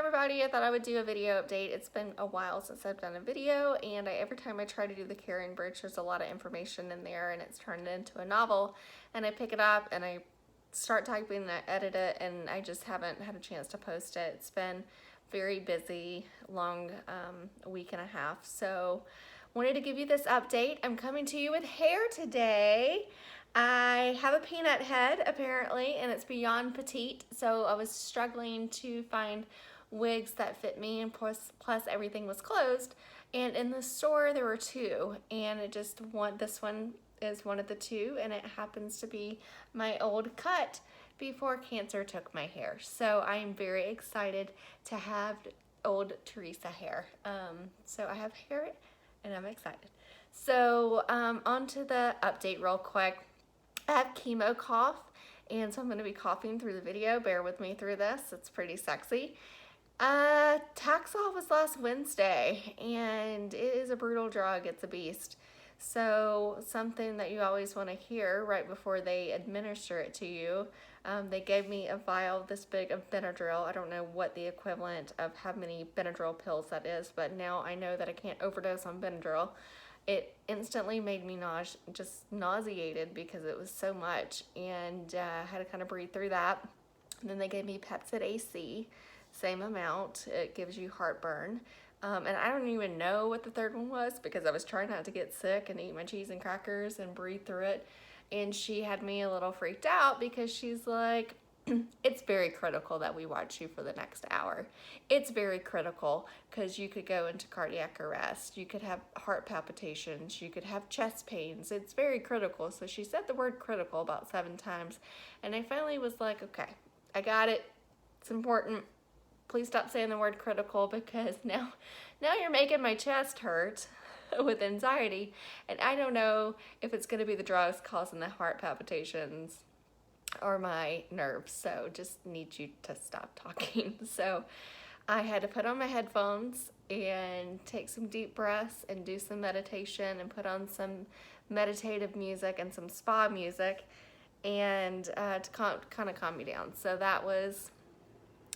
everybody, I thought I would do a video update. It's been a while since I've done a video, and every time I try to do the Carrying Bridge, there's a lot of information in there and it's turned into a novel, and I pick it up and I start typing and I edit it, and I just haven't had a chance to post it. It's been very busy, long week and a half, so wanted to give you this update. I'm coming to you with hair today. I have a peanut head apparently, and it's beyond petite, so I was struggling to find wigs that fit me, and plus everything was closed, and in the store there were two, and this one is one of the two, and it happens to be my old cut before cancer took my hair. So I am very excited to have old Teresa hair. So I have hair and I'm excited. So on to the update real quick. I have chemo cough, and so I'm going to be coughing through the video. Bear with me through this. It's pretty sexy. Taxol was last Wednesday, and it is a brutal drug. It's a beast. So something that you always want to hear right before they administer it to you. They gave me a vial this big of Benadryl. I don't know what the equivalent of how many Benadryl pills that is, but now I know that I can't overdose on Benadryl. It instantly made me just nauseated because it was so much, and I had to kind of breathe through that. And then they gave me Pepcid AC, same amount. It gives you heartburn. And I don't even know what the third one was because I was trying not to get sick and eat my cheese and crackers and breathe through it. And she had me a little freaked out because she's like, it's very critical that we watch you for the next hour. It's very critical because you could go into cardiac arrest, you could have heart palpitations, you could have chest pains. It's very critical. So she said the word critical about 7 times. And I finally was like, okay, I got it. It's important. Please stop saying the word critical, because now you're making my chest hurt with anxiety. And I don't know if it's going to be the drugs causing the heart palpitations or my nerves, so just need you to stop talking. So I had to put on my headphones and take some deep breaths and do some meditation and put on some meditative music and some spa music, and to kind of calm me down. So that was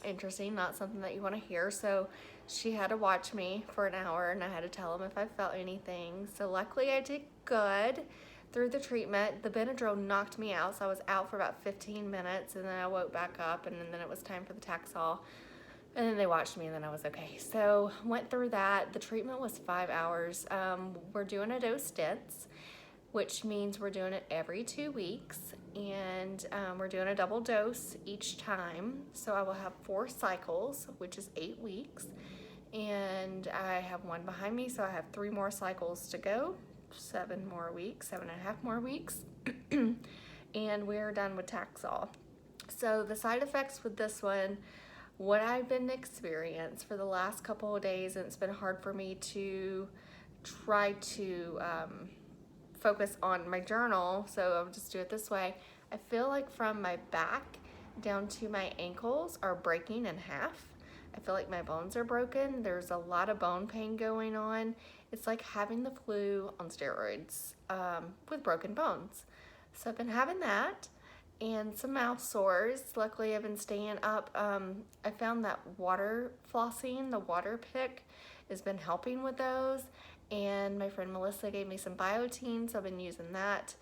interesting, not something that you want to hear. So she had to watch me for an hour, and I had to tell them if I felt anything. So luckily I did good through the treatment. The Benadryl knocked me out, so I was out for about 15 minutes, and then I woke back up, and then it was time for the Taxol, and then they watched me, and then I was okay. So went through that. The treatment was 5 hours. We're doing a dose stints, which means we're doing it every 2 weeks, and we're doing a double dose each time. So I will have 4 cycles, which is 8 weeks, and I have one behind me, so I have 3 more cycles to go. 7 more weeks, 7.5 more weeks, and we're done with Taxol. So the side effects with this one, what I've been experiencing for the last couple of days, and it's been hard for me to try to focus on my journal, so I'll just do it this way. I feel like from my back down to my ankles are breaking in half. I feel like my bones are broken. There's a lot of bone pain going on. It's like having the flu on steroids with broken bones. So I've been having that and some mouth sores. Luckily, I've been staying up. I found that water flossing, the water pick, has been helping with those. And my friend Melissa gave me some Biotine, so I've been using that.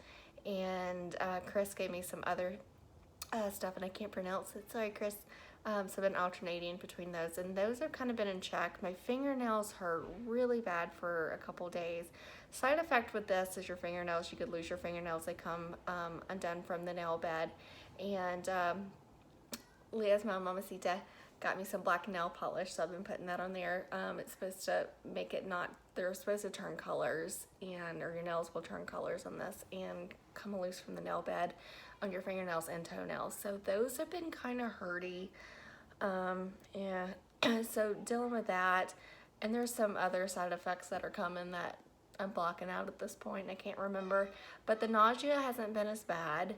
And Chris gave me some other stuff, and I can't pronounce it. Sorry, Chris. So I've been alternating between those, and those have kind of been in check. My fingernails hurt really bad for a couple days. Side effect with this is your fingernails. You could lose your fingernails. They come undone from the nail bed. And Leah's mom, Mamacita, got me some black nail polish, so I've been putting that on there. It's supposed to make it not, they're supposed to turn colors, or your nails will turn colors on this and come loose from the nail bed on your fingernails and toenails. So those have been kind of hurty. So dealing with that, and there's some other side effects that are coming that I'm blocking out at this point. I can't remember, but the nausea hasn't been as bad,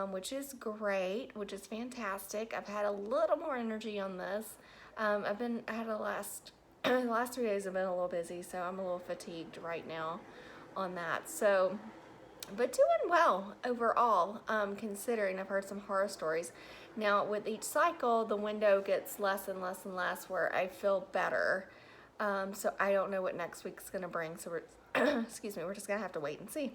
which is great, which is fantastic. I've had a little more energy on this. I had the last 3 days have been a little busy, so I'm a little fatigued right now on that. So, but doing well overall, considering I've heard some horror stories. Now with each cycle, the window gets less and less and less where I feel better. So I don't know what next week's gonna bring. So we're, excuse me, we're just gonna have to wait and see.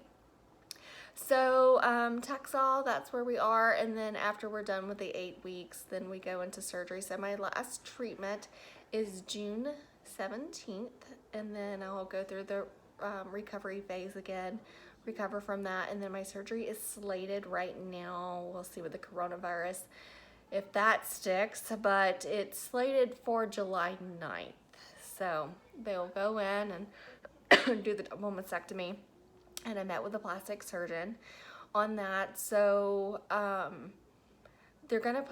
So Taxol, that's where we are, and then after we're done with the 8 weeks, then we go into surgery. So my last treatment is June 17th, and then I'll go through the recovery phase again, recover from that, and then my surgery is slated right now. We'll see with the coronavirus if that sticks, but it's slated for July 9th. So they'll go in and do the double mastectomy, and I met with a plastic surgeon on that. So they're gonna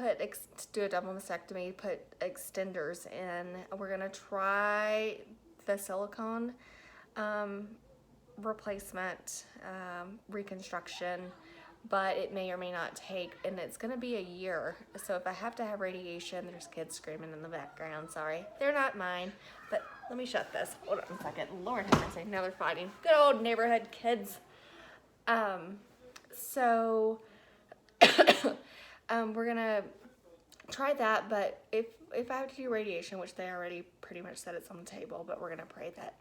do a double mastectomy, put extenders in. We're gonna try the silicone replacement, reconstruction, but it may or may not take, and it's gonna be a year. So if I have to have radiation, there's kids screaming in the background, sorry. They're not mine, but let me shut this. Hold on a second. Lord have mercy, now they're fighting. Good old neighborhood kids. So we're gonna try that, but if I have to do radiation, which they already pretty much said it's on the table, but we're gonna pray that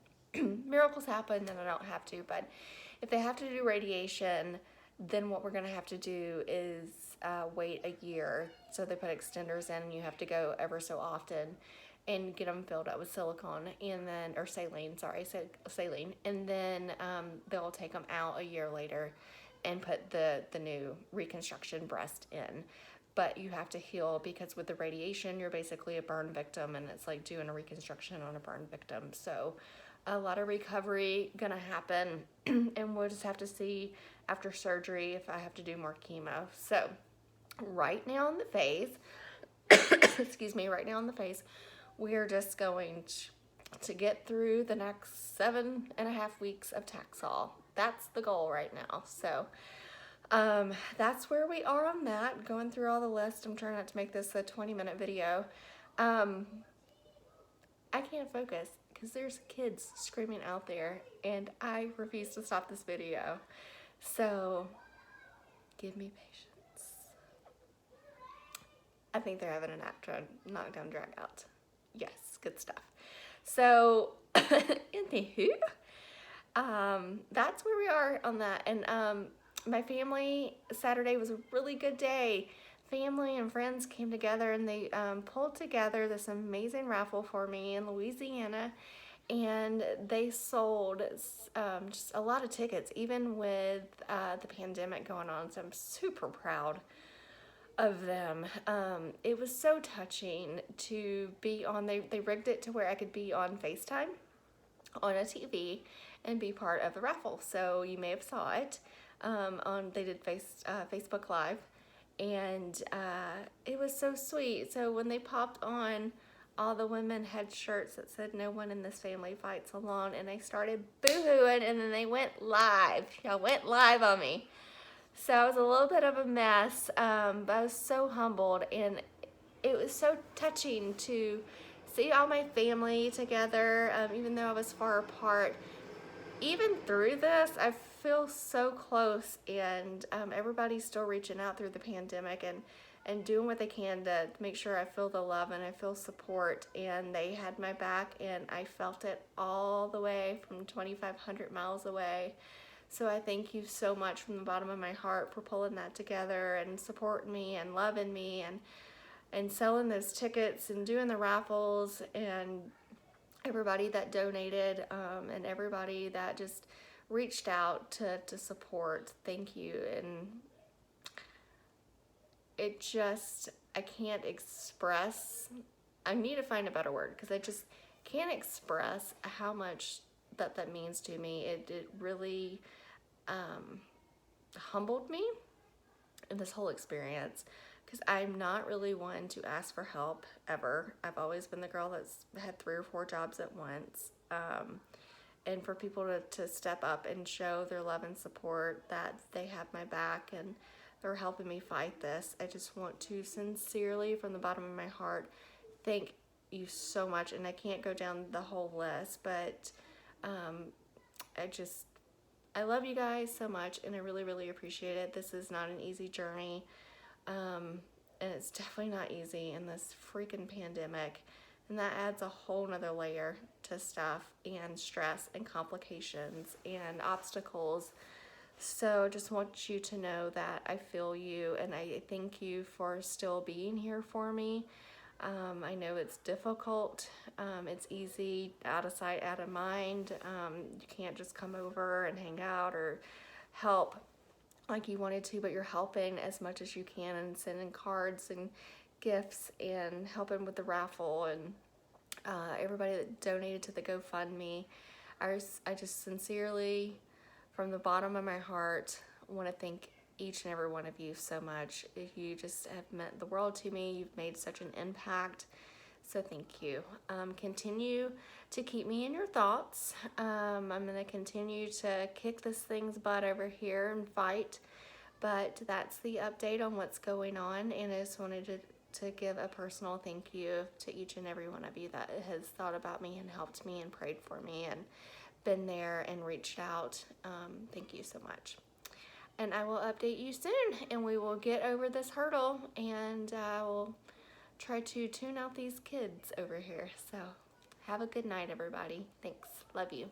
miracles happen and I don't have to. But if they have to do radiation, then what we're gonna have to do is wait a year. So they put extenders in, and you have to go ever so often and get them filled up with silicone, and then, or saline, sorry, saline, and then they'll take them out a year later and put the new reconstruction breast in. But you have to heal, because with the radiation, you're basically a burn victim, and it's like doing a reconstruction on a burn victim. So a lot of recovery gonna happen, and we'll just have to see after surgery if I have to do more chemo. So right now in the phase, excuse me, right now in the phase, we're just going to get through the next 7.5 weeks of Taxol. That's the goal right now. So that's where we are on that, going through all the list. I'm trying not to make this a 20-minute video. I can't focus because there's kids screaming out there, and I refuse to stop this video. So give me patience. I think they're having a knockdown drag out. Yes, good stuff. So anywho, that's where we are on that. And my family, Saturday was a really good day. Family and friends came together, and they pulled together this amazing raffle for me in Louisiana, and they sold just a lot of tickets, even with the pandemic going on. So I'm super proud of them. It was so touching to be on. They rigged it to where I could be on FaceTime on a TV and be part of the raffle. So you may have saw it they did Facebook Live, and it was so sweet. So when they popped on, all the women had shirts that said "No one in this family fights alone," and I started boo-hooing, and then they went live. Y'all went live on me. So I was a little bit of a mess, but I was so humbled, and it was so touching to see all my family together, even though I was far apart. Even through this, I feel so close, and everybody's still reaching out through the pandemic and doing what they can to make sure I feel the love and I feel support. And they had my back, and I felt it all the way from 2,500 miles away. So I thank you so much from the bottom of my heart for pulling that together and supporting me and loving me and selling those tickets and doing the raffles, and everybody that donated and everybody that just reached out to support. Thank you. And it just, I can't express, I need to find a better word, because I just can't express how much that means to me. It really humbled me in this whole experience, because I'm not really one to ask for help ever. I've always been the girl that's had 3 or 4 jobs at once. And for people to step up and show their love and support, that they have my back and they're helping me fight this, I just want to sincerely, from the bottom of my heart, thank you so much. And I can't go down the whole list, but I love you guys so much, and I really, really appreciate it. This is not an easy journey. and it's definitely not easy in this freaking pandemic. And that adds a whole nother layer to stuff and stress and complications and obstacles. So just want you to know that I feel you, and I thank you for still being here for me. I know it's difficult. It's easy, out of sight, out of mind. You can't just come over and hang out or help like you wanted to, but you're helping as much as you can and sending cards and gifts and helping with the raffle, and everybody that donated to the GoFundMe. I just sincerely, from the bottom of my heart, want to thank each and every one of you so much. You just have meant the world to me. You've made such an impact. So thank you. Continue to keep me in your thoughts. I'm going to continue to kick this thing's butt over here and fight. But that's the update on what's going on. And I just wanted to give a personal thank you to each and every one of you that has thought about me and helped me and prayed for me and been there and reached out. Thank you so much. And I will update you soon, and we will get over this hurdle, and I will try to tune out these kids over here. So have a good night, everybody. Thanks. Love you.